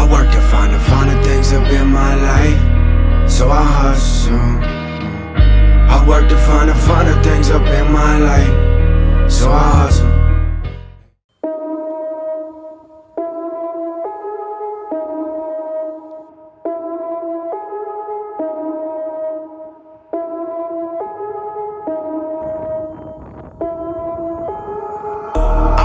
I work to find the finer things up in my life, so I hustle. I work to find the finer things up in my life, so I hustle.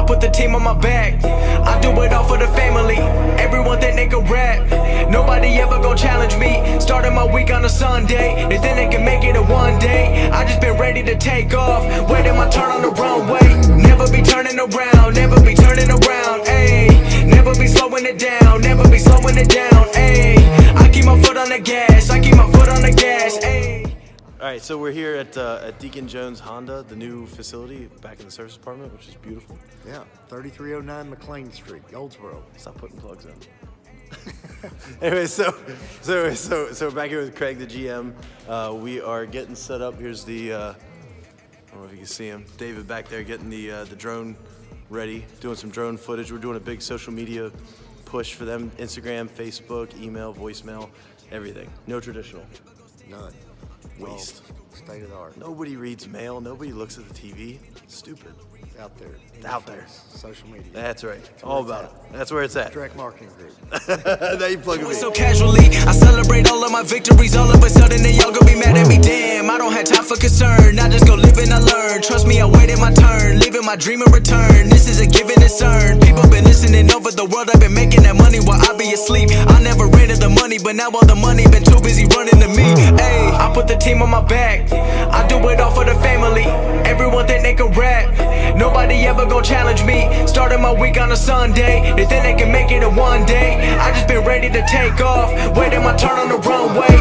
Put the team on my back, I do it all for the family. Everyone think they can rap, nobody ever gon' challenge me. Starting my week on a Sunday, they think they can make it in one day. I just been ready to take off, waiting my turn on the runway. Never be turning around, never be turning around, ayy. Never be slowing it down, never be slowing it down, ayy. I keep my foot on the gas, I keep my foot on the gas, ayy. Alright, so we're here at Deacon Jones Honda, the new facility back in the service department, which is beautiful. Yeah, 3309 McLean Street, Goldsboro. Stop putting plugs in. Anyway, so we're back here with Craig, the GM. We are getting set up. Here's the, I don't know if you can see him, David back there getting the drone ready, doing some drone footage. We're doing a big social media push for them, Instagram, Facebook, email, voicemail, everything. No traditional. None. Waste. State of the art. Nobody reads mail. Nobody looks at the TV. Stupid. It's out there. It's out there. Social media. That's right. All about it. That's where it's at. Direct marketing group. Now you plug it in. So casually, I celebrate all of my victories. All of a sudden, they all gonna be mad at me. Damn, I don't have time for concern. I just go live and I learn. Trust me, I waited my turn. Living my dream in return. This is a given concern. People been listening over the world. I've been making that money while I be asleep. I never ran to the money, but now all the money been too busy running to me. Ayy, I put the team on my back. I do it all for the family. Everyone think they can rap. Nobody ever gon' challenge me. Starting my week on a Sunday, they think they can make it in one day. I just been ready to take off, waiting my turn on the runway.